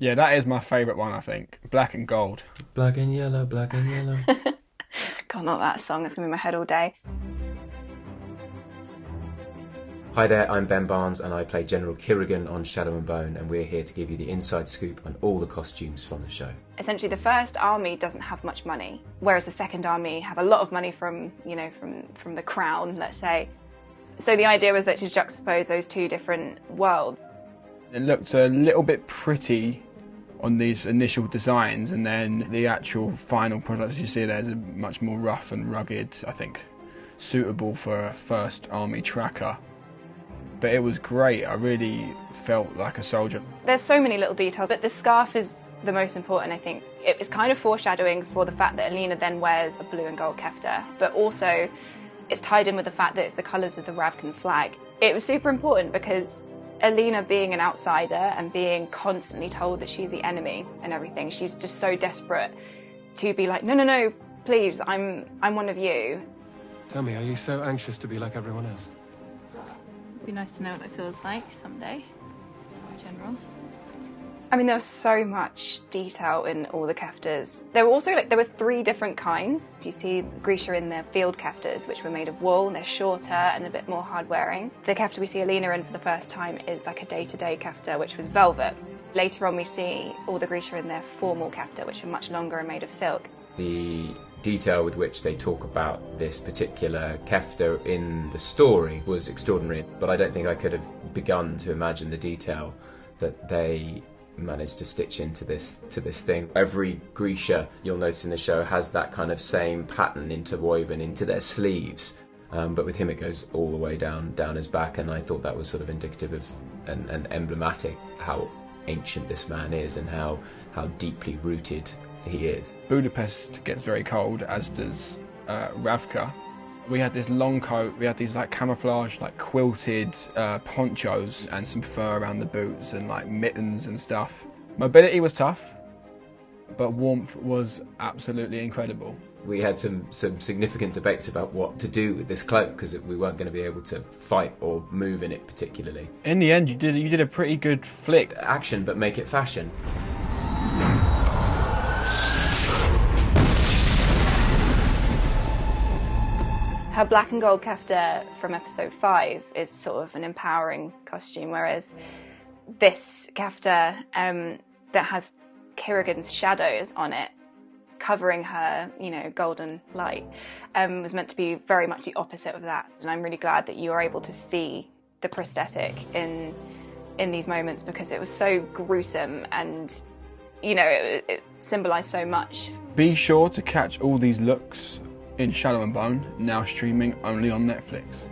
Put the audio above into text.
Yeah, that is my favourite one, I think. Black and gold. Black and yellow, black and yellow. God, not that song. It's going to be in my head all day. Hi there, I'm Ben Barnes and I play General Kirigan on Shadow and Bone, and we're here to give you the inside scoop on all the costumes from the show. Essentially, the first army doesn't have much money, whereas the second army have a lot of money from, from the crown, let's say. So the idea was that to juxtapose those two different worlds. It looked a little bit pretty on these initial designs, and then the actual final product, as you see there, is much more rough and rugged, I think, suitable for a first army tracker. But it was great. I really felt like a soldier. There's so many little details, but the scarf is the most important, I think. It was kind of foreshadowing for the fact that Alina then wears a blue and gold kefta, but also it's tied in with the fact that it's the colours of the Ravkan flag. It was super important because Alina, being an outsider and being constantly told that she's the enemy and everything, she's just so desperate to be like, no, no, no, please, I'm one of you. Tell me, are you so anxious to be like everyone else? It'd be nice to know what that feels like someday, General. I mean, there was so much detail in all the keftas. There were 3 different kinds. You see Grisha in their field keftas, which were made of wool, and they're shorter and a bit more hard-wearing. The kefta we see Alina in for the first time is like a day-to-day kefta, which was velvet. Later on, we see all the Grisha in their formal kefta, which are much longer and made of silk. The detail with which they talk about this particular kefta in the story was extraordinary, but I don't think I could have begun to imagine the detail that they managed to stitch into this thing. Every Grisha you'll notice in the show has that kind of same pattern interwoven into their sleeves, but with him it goes all the way down his back, and I thought that was sort of indicative of and emblematic how ancient this man is and how deeply rooted he is. Budapest gets very cold, as does Ravka. We had this long coat, we had these like camouflage, like quilted ponchos and some fur around the boots and like mittens and stuff. Mobility was tough, but warmth was absolutely incredible. We had some significant debates about what to do with this cloak because we weren't going to be able to fight or move in it particularly. In the end, you did a pretty good flick. Action, but make it fashion. Her black and gold kefta from episode 5 is sort of an empowering costume, whereas this kefta that has Kirigan's shadows on it, covering her, golden light, was meant to be very much the opposite of that. And I'm really glad that you are able to see the prosthetic in these moments, because it was so gruesome and, it symbolised so much. Be sure to catch all these looks in Shadow and Bone, now streaming only on Netflix.